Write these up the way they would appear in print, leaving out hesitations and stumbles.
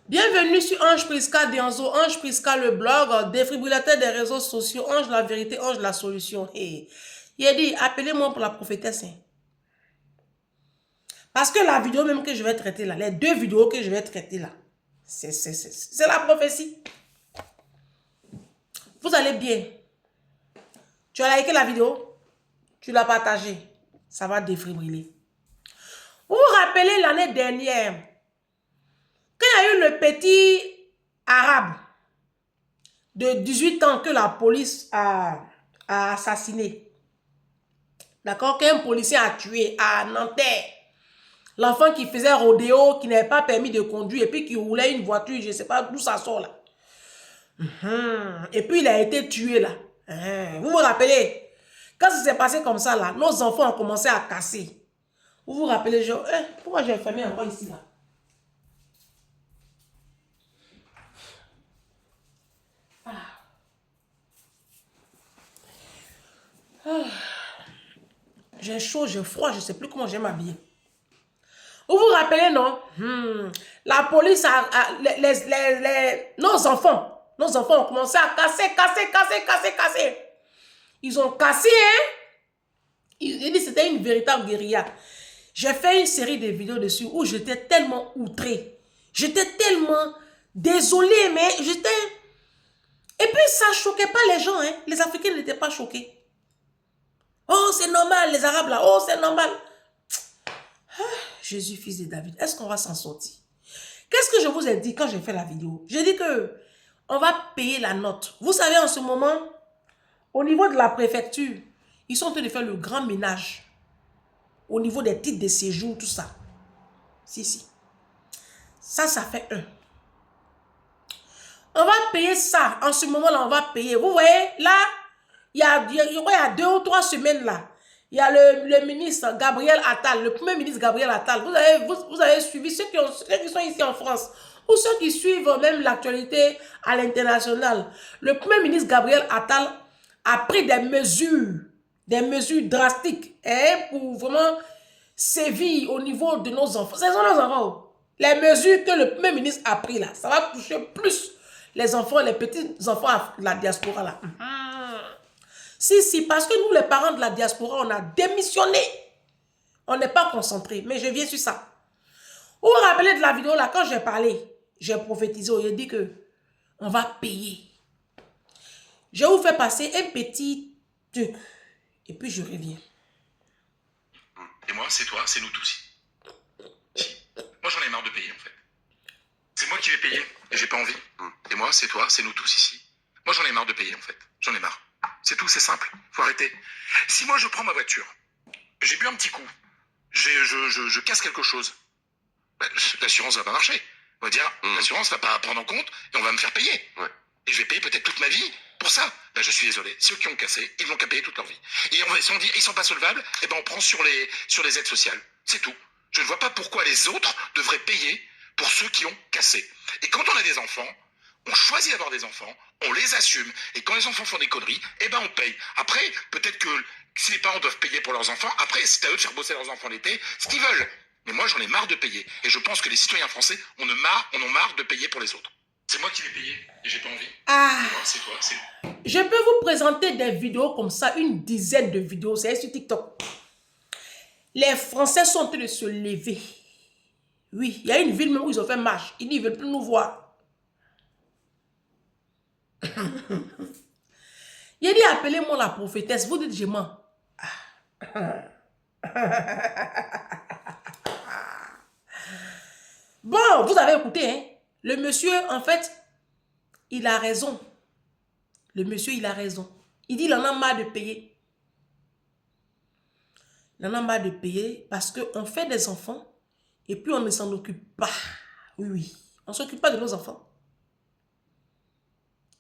Bienvenue sur Ange Prisca Dianzo, Ange Prisca le blog, défibrillateur des réseaux sociaux, Ange la vérité, Ange la solution. Hey. Il a dit, appelez-moi pour la prophétesse. Hein. Parce que la vidéo même que je vais traiter là, les deux vidéos que je vais traiter là, c'est la prophétie. Vous allez bien. Tu as liké la vidéo, tu l'as partagée, ça va défibriller. Vous vous rappelez l'année dernière, quand il y a eu le petit arabe de 18 ans que la police a assassiné. D'accord? Qu'un policier a tué à Nanterre. L'enfant qui faisait rodéo, qui n'avait pas permis de conduire et puis qui roulait une voiture, je ne sais pas d'où ça sort là. Et puis il a été tué là. Vous vous rappelez? Quand ça s'est passé comme ça là, nos enfants ont commencé à casser. Vous vous rappelez, genre, pourquoi j'ai fermé encore ici là? J'ai chaud, j'ai froid, je ne sais plus comment je vais m'habiller. Vous vous rappelez, non? La police nos enfants ont commencé à casser. Ils ont cassé, hein? Ils disent que c'était une véritable guérilla. J'ai fait une série de vidéos dessus où j'étais tellement outrée. J'étais tellement désolée, mais j'étais... Et puis ça ne choquait pas les gens, hein? Les Africains n'étaient pas choqués. Oh, c'est normal, les Arabes là. Oh, c'est normal. Jésus, fils de David, est-ce qu'on va s'en sortir? Qu'est-ce que je vous ai dit quand j'ai fait la vidéo? J'ai dit que on va payer la note. Vous savez, en ce moment, au niveau de la préfecture, ils sont en train de faire le grand ménage. Au niveau des titres de séjour, tout ça. Si. Ça fait un. On va payer ça. En ce moment-là, on va payer. Vous voyez, là, il y a 2 ou 3 semaines, là, il y a le ministre Gabriel Attal, le premier ministre Gabriel Attal. Vous avez suivi ceux qui sont ici en France, ou ceux qui suivent même l'actualité à l'international. Le premier ministre Gabriel Attal a pris des mesures drastiques pour vraiment sévir au niveau de nos enfants. Ce sont nos enfants. Les mesures que le premier ministre a pris là, ça va toucher plus les enfants, les petits enfants de la diaspora là. Si, parce que nous, les parents de la diaspora, on a démissionné. On n'est pas concentrés. Mais je viens sur ça. Vous vous rappelez de la vidéo là, quand j'ai parlé, j'ai prophétisé, j'ai dit que on va payer. Je vous fais passer un petit truc. Et puis je reviens. Et moi, c'est toi, c'est nous tous. Si. Moi, j'en ai marre de payer, en fait. C'est moi qui vais payer, et j'ai pas envie. Et moi, c'est toi, c'est nous tous ici. Moi, j'en ai marre de payer, en fait. J'en ai marre. C'est tout, c'est simple. Faut arrêter. Si moi, je prends ma voiture, j'ai bu un petit coup, je casse quelque chose, ben, l'assurance va pas marcher. On va dire, l'assurance va pas prendre en compte, et on va me faire payer. Ouais. Et je vais payer peut-être toute ma vie pour ça. Ben, je suis désolé. Ceux qui ont cassé, ils vont qu'à payer toute leur vie. Et si on dit, ils sont pas solvables, et ben on prend sur les aides sociales. C'est tout. Je ne vois pas pourquoi les autres devraient payer pour ceux qui ont cassé. Et quand on a des enfants, on choisit d'avoir des enfants, on les assume, et quand les enfants font des conneries, eh ben on paye. Après, peut-être que si les parents doivent payer pour leurs enfants, après c'est à eux de faire bosser leurs enfants l'été, ce qu'ils veulent. Mais moi j'en ai marre de payer, et je pense que les citoyens français en ont marre de payer pour les autres. C'est moi qui vais payer, et j'ai pas envie. Moi, c'est toi, c'est... Je peux vous présenter des vidéos comme ça, une dizaine de vidéos, c'est sur TikTok. Les Français sont en train de se lever. Oui, il y a une ville même où ils ont fait marche. Ils ne veulent plus nous voir. Il a dit, appelez-moi la prophétesse. Vous dites, je mens. Bon, vous avez écouté, hein? Le monsieur, en fait, il a raison. Le monsieur, il a raison. Il dit, il en a marre de payer. Il en a marre de payer parce qu'on fait des enfants et puis on ne s'en occupe pas. Oui. On ne s'occupe pas de nos enfants.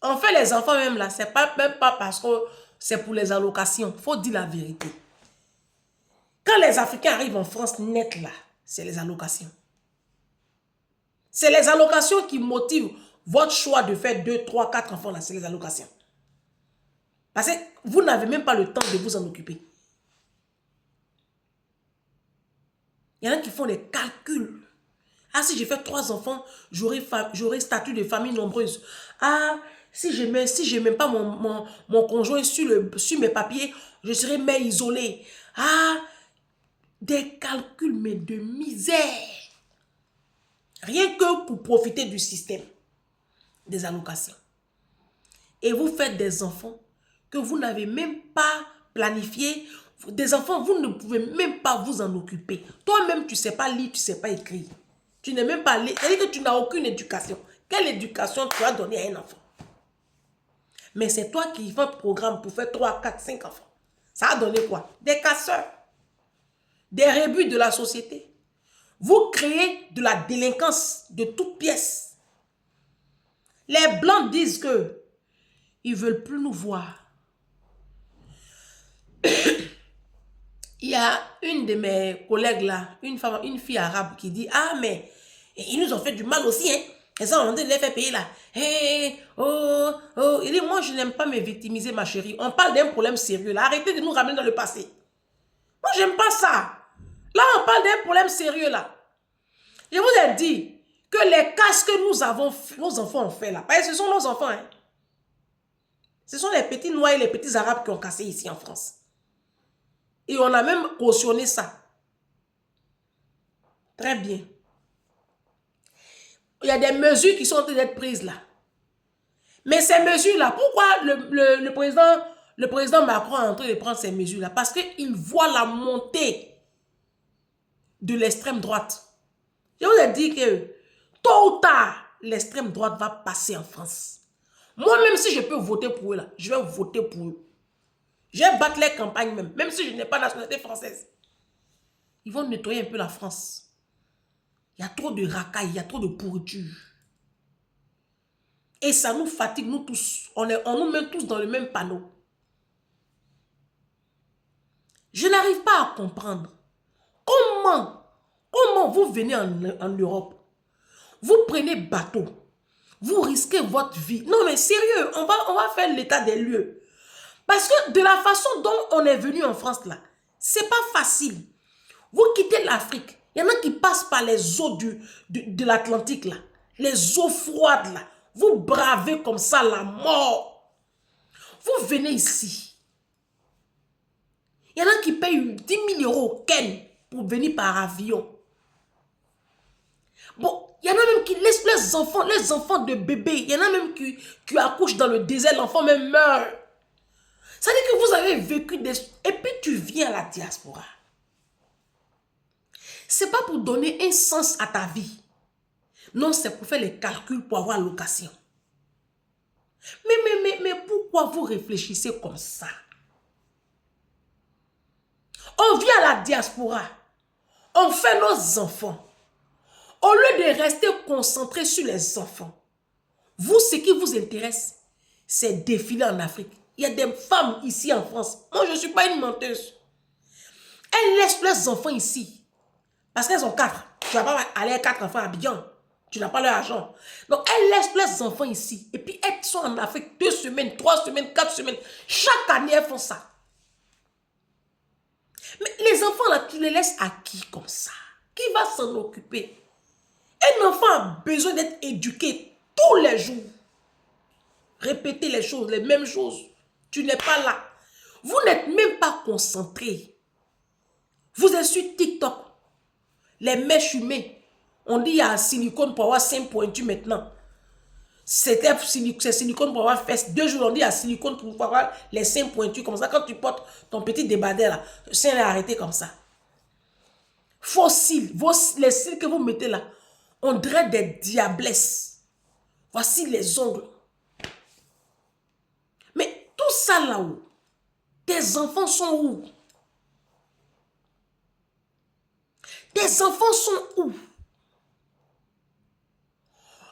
On fait les enfants même là, c'est pas même pas parce que c'est pour les allocations. Il faut dire la vérité. Quand les Africains arrivent en France net là, c'est les allocations. C'est les allocations qui motivent votre choix de faire 2, 3, 4 enfants là, c'est les allocations. Parce que vous n'avez même pas le temps de vous en occuper. Il y en a qui font des calculs. Ah, si j'ai fait 3 enfants, j'aurai statut de famille nombreuse. Ah, si je mets pas mon conjoint sur mes papiers, je serai mère isolée. Ah, des calculs, mais de misère. Rien que pour profiter du système des allocations. Et vous faites des enfants que vous n'avez même pas planifié. Des enfants, vous ne pouvez même pas vous en occuper. Toi-même, tu ne sais pas lire, tu ne sais pas écrire. Tu n'es même pas lire. C'est-à-dire que tu n'as aucune éducation. Quelle éducation tu as donnée à un enfant? Mais c'est toi qui fais un programme pour faire 3, 4, 5 enfants. Ça a donné quoi? Des casseurs. Des rebuts de la société. Vous créez de la délinquance de toutes pièces. Les Blancs disent que ils ne veulent plus nous voir. Il y a une de mes collègues là, une fille arabe qui dit, ah mais ils nous ont fait du mal aussi, hein. Ils ont de les faire payer là. Hey, oh, oh. Il dit, moi je n'aime pas me victimiser ma chérie. On parle d'un problème sérieux là. Arrêtez de nous ramener dans le passé. Moi j'aime pas ça. Là on parle d'un problème sérieux là. Je vous ai dit que les casses que nos enfants ont fait là, parce que ce sont nos enfants, hein. Ce sont les petits noirs et les petits arabes qui ont cassé ici en France. Et on a même cautionné ça. Très bien. Il y a des mesures qui sont en train d'être prises là. Mais ces mesures-là, pourquoi le président Macron est en train de prendre ces mesures-là? Parce qu'il voit la montée de l'extrême droite. Je vous ai dit que tôt ou tard, l'extrême droite va passer en France. Moi, même si je peux voter pour eux, là, je vais voter pour eux. Je vais battre les campagnes même si je n'ai pas la nationalité française. Ils vont nettoyer un peu la France. Il y a trop de racailles, il y a trop de pourriture. Et ça nous fatigue, nous tous. On nous met tous dans le même panneau. Je n'arrive pas à comprendre. Comment vous venez en Europe? Vous prenez bateau. Vous risquez votre vie. Non mais sérieux, on va faire l'état des lieux. Parce que de la façon dont on est venu en France là, c'est pas facile. Vous quittez l'Afrique. Il y en a qui passent par les eaux de l'Atlantique là. Les eaux froides là. Vous bravez comme ça la mort. Vous venez ici. Il y en a qui payent 10 000 € au Ken pour venir par avion. Bon, il y en a même qui laissent les enfants de bébé. Il y en a même qui accouchent dans le désert, l'enfant même meurt. Ça veut dire que vous avez vécu des... Et puis tu viens à la diaspora. C'est pas pour donner un sens à ta vie. Non, c'est pour faire les calculs pour avoir location. Mais pourquoi vous réfléchissez comme ça? On vient à la diaspora. On fait nos enfants. Au lieu de rester concentré sur les enfants, vous, ce qui vous intéresse, c'est défiler en Afrique. Il y a des femmes ici en France. Moi, je ne suis pas une menteuse. Elles laissent leurs enfants ici. Parce qu'elles ont 4. Tu ne vas pas aller à 4 enfants à Abidjan. Tu n'as pas leur argent. Donc, elles laissent leurs enfants ici. Et puis, elles sont en Afrique 2 semaines, 3 semaines, 4 semaines. Chaque année, elles font ça. Mais les enfants, là, tu les laisses à qui comme ça? Qui va s'en occuper? Un enfant a besoin d'être éduqué tous les jours. Répéter les choses, les mêmes choses. Tu n'es pas là. Vous n'êtes même pas concentré. Vous êtes sur TikTok. Les mèches humaines. On dit qu'il y a silicone pour avoir 5 pointus maintenant. C'est silicone pour avoir fesses. 2 jours, on dit qu'il y a silicone pour avoir les 5 pointus comme ça. Quand tu portes ton petit débardeur là, le sein est arrêté comme ça. Faux cils. Les cils que vous mettez là, on dirait des diablesses. Voici les ongles. Mais tout ça là-haut, tes enfants sont où? Tes enfants sont où?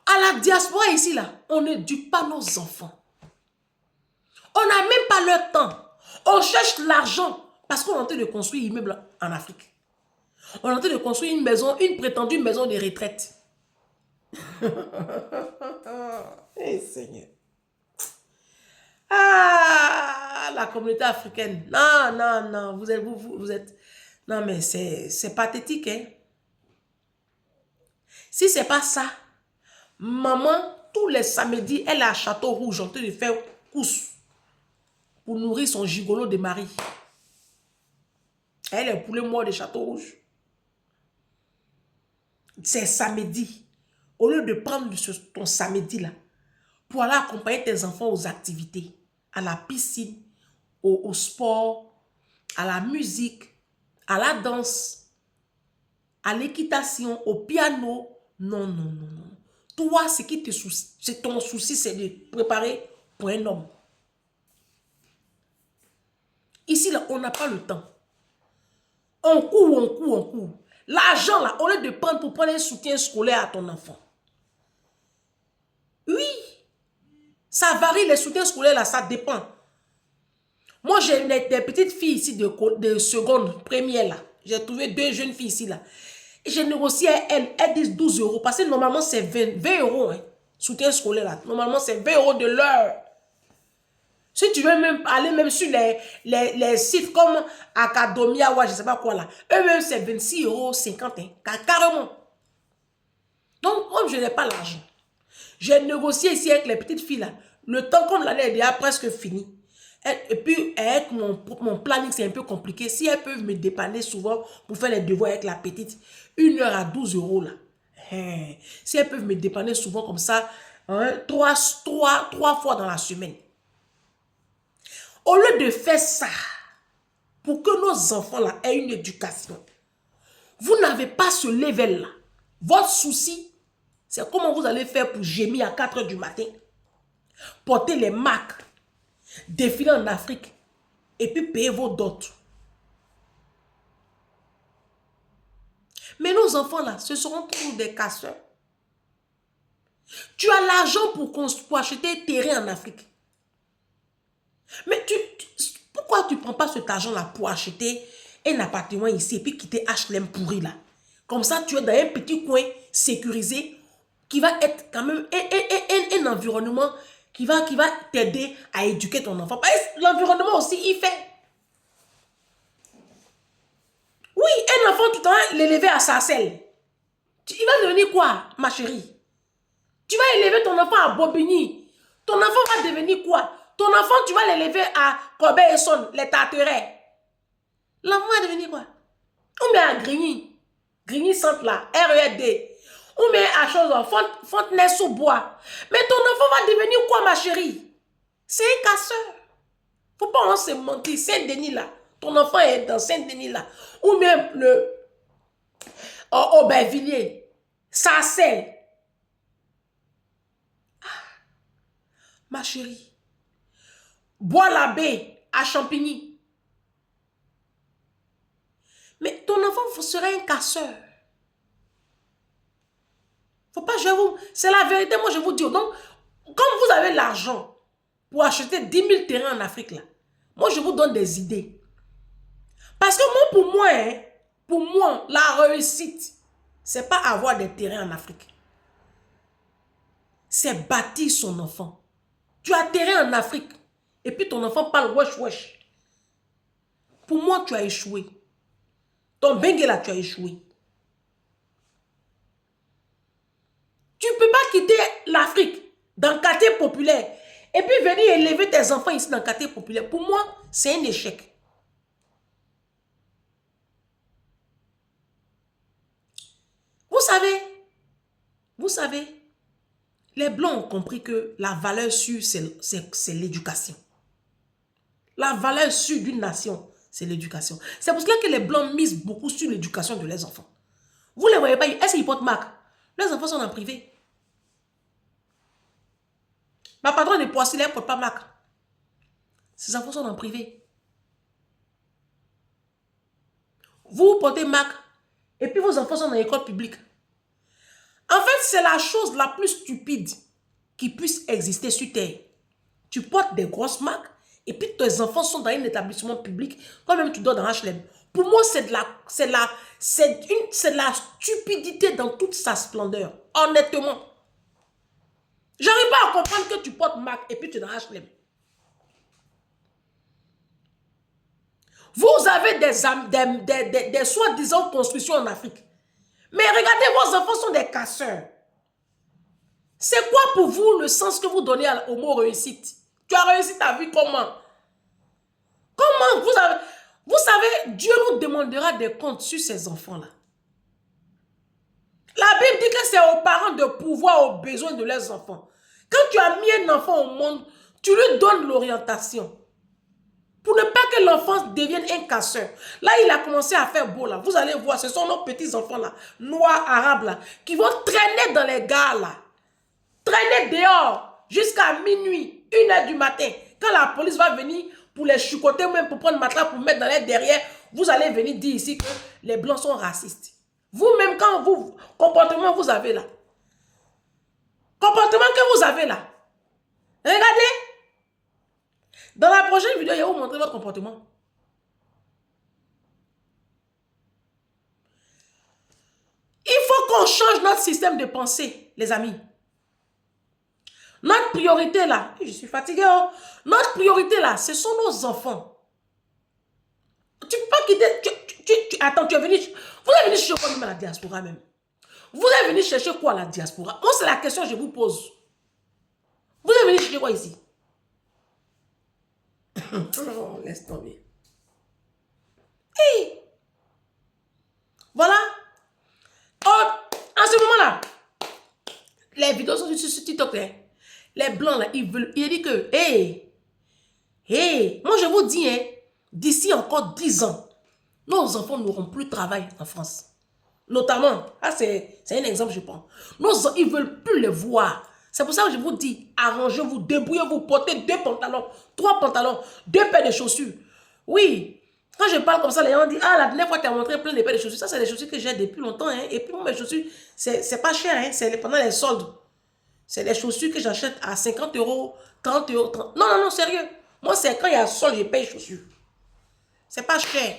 À la diaspora ici, là, on n'éduque pas nos enfants. On n'a même pas le temps. On cherche l'argent parce qu'on est en train de construire un immeuble en Afrique. On est en train de construire une maison, une prétendue maison de retraite. Eh Seigneur. Ah, la communauté africaine. Non, non, non. Vous êtes... Non, mais c'est pathétique, hein. Si ce n'est pas ça, maman, tous les samedis, elle est à Château Rouge en train de faire course pour nourrir son gigolo de mari. Elle est pour le mois de Château Rouge. C'est samedi. Au lieu de prendre ton samedi là, pour aller accompagner tes enfants aux activités, à la piscine, au sport, à la musique, à la danse, à l'équitation, au piano. Non, non, non, non. Toi, c'est ton souci, c'est de préparer pour un homme. Ici, là, on n'a pas le temps. On court. L'argent, là, au lieu de prendre pour prendre un soutien scolaire à ton enfant. Oui. Ça varie, les soutiens scolaires, là, ça dépend. Moi, j'ai des petites filles ici de seconde, première, là. J'ai trouvé 2 jeunes filles ici, là. J'ai négocié à elles disent 12 euros. Parce que normalement, c'est 20 euros, hein. Soutien scolaire, là. Normalement, c'est 20 euros de l'heure. Si tu veux même aller même sur les sites comme Academia ou je ne sais pas quoi là, eux-mêmes c'est 26,50 euros, hein, carrément. Donc, comme je n'ai pas l'argent, j'ai négocié ici avec les petites filles là. Le temps, comme l'année est déjà presque finie. Et puis, avec mon planning, c'est un peu compliqué. Si elles peuvent me dépanner souvent pour faire les devoirs avec la petite, 1 heure à 12 euros là. Si elles peuvent me dépanner souvent comme ça, hein, 3 fois dans la semaine. Au lieu de faire ça, pour que nos enfants là aient une éducation, vous n'avez pas ce level là. Votre souci, c'est comment vous allez faire pour gémir à 4 h du matin, porter les marques, défiler en Afrique, et puis payer vos dots. Mais nos enfants là, ce seront toujours des casseurs. Tu as l'argent pour acheter un terrain en Afrique. Mais pourquoi tu ne prends pas cet argent-là pour acheter un appartement ici et puis quitter HLM pourri là? Comme ça, tu es dans un petit coin sécurisé qui va être quand même un environnement qui va t'aider à éduquer ton enfant. L'environnement aussi, il fait. Oui, un enfant, tu dois l'élever à Sarcelles. Il va devenir quoi, ma chérie? Tu vas élever ton enfant à Bobigny. Ton enfant va devenir quoi? Ton enfant, tu vas l'élever à Corbeil-Essonne, les Tarterets. L'enfant va devenir quoi? On met à Grigny. Grigny centre là, RED. On met à chose, Fontenay-sous-Bois. Mais ton enfant va devenir quoi, ma chérie? C'est un casseur. Faut pas se mentir. Saint-Denis là. Ton enfant est dans Saint-Denis là. Ou même le Aubervilliers. Sarcelles. Ma chérie. Bois-l'Abbé à Champigny. Mais ton enfant serait un casseur. Faut pas, c'est la vérité, moi je vous dis. Donc, comme vous avez l'argent pour acheter 10 000 terrains en Afrique là, moi je vous donne des idées. Parce que pour moi, la réussite, c'est pas avoir des terrains en Afrique. C'est bâtir son enfant. Tu as terrain en Afrique et puis ton enfant parle wesh wesh. Pour moi, tu as échoué. Ton bengue là, tu as échoué. Tu ne peux pas quitter l'Afrique dans le quartier populaire et puis venir élever tes enfants ici dans le quartier populaire. Pour moi, c'est un échec. Vous savez, les Blancs ont compris que la valeur sûre, c'est l'éducation. La valeur sûre d'une nation, c'est l'éducation. C'est pour cela que les Blancs misent beaucoup sur l'éducation de leurs enfants. Vous ne les voyez pas, est-ce qu'ils portent marque? Leurs enfants sont en privé. Ma patronne de Poissy, elle ne porte pas marque. Ses enfants sont en privé. Vous portez marque et puis vos enfants sont dans l'école publique. En fait, c'est la chose la plus stupide qui puisse exister sur Terre. Tu portes des grosses marques et puis tes enfants sont dans un établissement public, toi-même tu dors dans HLM. Pour moi, c'est de la stupidité dans toute sa splendeur. Honnêtement. J'arrive pas à comprendre que tu portes marque et puis tu es dans HLM. Vous avez des soi-disant constructions en Afrique. Mais regardez, vos enfants sont des casseurs. C'est quoi pour vous le sens que vous donnez au mot réussite? Tu as réussi ta vie comment? Comment vous savez, Dieu nous demandera des comptes sur ces enfants-là. La Bible dit que c'est aux parents de pouvoir aux besoins de leurs enfants. Quand tu as mis un enfant au monde, tu lui donnes l'orientation. Pour ne pas que l'enfant devienne un casseur. Là, il a commencé à faire beau là. Vous allez voir, ce sont nos petits enfants là, noirs, arabes là, qui vont traîner dans les gares là. Traîner dehors jusqu'à minuit, 1h du matin. Quand la police va venir pour les chicoter ou même pour prendre le matelas pour mettre dans les derrière, vous allez venir dire ici que les blancs sont racistes. Vous-même, quand vous, comportement vous avez là. Comportement que vous avez là. Regardez. Dans la prochaine vidéo, je vais vous montrer votre comportement. Il faut qu'on change notre système de pensée, les amis. Notre priorité là, je suis fatiguée, oh. Notre priorité là, ce sont nos enfants. Tu ne peux pas quitter, attends, tu es venu, vous êtes venu chercher quoi même à la diaspora même? Vous êtes venu chercher quoi à la diaspora? Moi, c'est la question que je vous pose. Vous êtes venu chercher quoi ici? Oh, laisse tomber. Hey. Voilà. Oh, en ce moment-là, les vidéos sont sur TikTok. Hein. Les blancs, là, ils disent que, moi je vous dis, hein, d'ici encore 10 ans, nos enfants n'auront plus de travail en France. Notamment, c'est un exemple, je pense. Ils ne veulent plus les voir. C'est pour ça que je vous dis, arrangez-vous, débrouillez-vous, portez 2 pantalons, 3 pantalons, 2 paires de chaussures. Oui, quand je parle comme ça, les gens disent, ah, la dernière fois, tu as montré plein de paires de chaussures. Ça, c'est des chaussures que j'ai depuis longtemps. Hein. Et puis, moi, mes chaussures, c'est pas cher, hein. C'est pendant les soldes. C'est des chaussures que j'achète à 50 €, 30 €. 30... Non, sérieux. Moi, c'est quand il y a solde, je paye chaussures. C'est pas cher.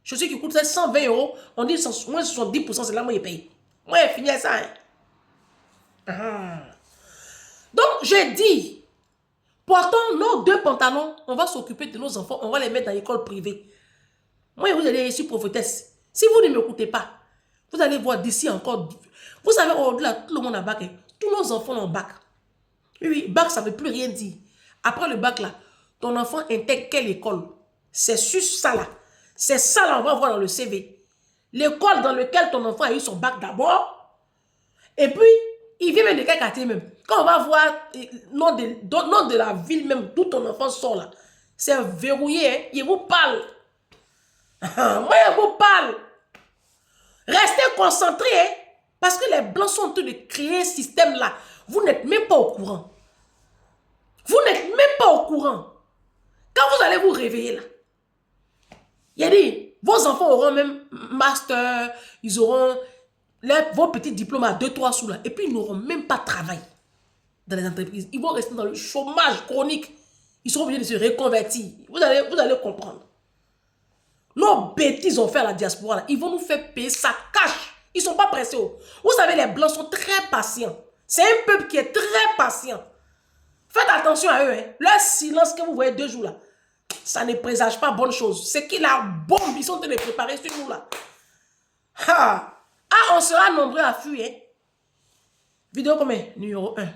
Chaussures qui coûtent 120 €, on dit moins 70%, c'est là moi je paye. Moi, j'ai fini ça. Hein. Donc, j'ai dit, portons nos 2 pantalons, on va s'occuper de nos enfants, on va les mettre dans l'école privée. Moi, vous allez ici prophétesse. Si vous ne m'écoutez pas, vous allez voir d'ici encore. Vous savez, au-delà, tout le monde a bac. Hein. Tous nos enfants ont bac. Oui, bac, ça ne veut plus rien dire. Après le bac, là, ton enfant intègre quelle école? C'est sur ça, là. C'est ça, là, on va voir dans le CV. L'école dans laquelle ton enfant a eu son bac d'abord. Et puis, il vient même de quel quartier même. Quand on va voir nom de la ville même, d'où ton enfant sort, là, c'est verrouillé. Hein? Il vous parle. Moi, je vous parle. Restez concentrés, hein? Parce que les Blancs sont en train de créer un système là. Vous n'êtes même pas au courant. Vous n'êtes même pas au courant. Quand vous allez vous réveiller là, il y a dit, vos enfants auront même master, ils auront vos petits diplômes à 2-3 sous là. Et puis ils n'auront même pas de travail dans les entreprises. Ils vont rester dans le chômage chronique. Ils seront obligés de se reconvertir. Vous allez comprendre. Nos bêtises ont fait à la diaspora là. Ils vont nous faire payer ça cash. Ils ne sont pas pressés. Vous savez, les Blancs sont très patients. C'est un peuple qui est très patient. Faites attention à eux. Hein. Leur silence que vous voyez 2 jours là, ça ne présage pas bonne chose. C'est que la bombe, ils sont en train de préparer sur nous là. On sera nombreux à fuir. Hein. Vidéo combien? Numéro 1.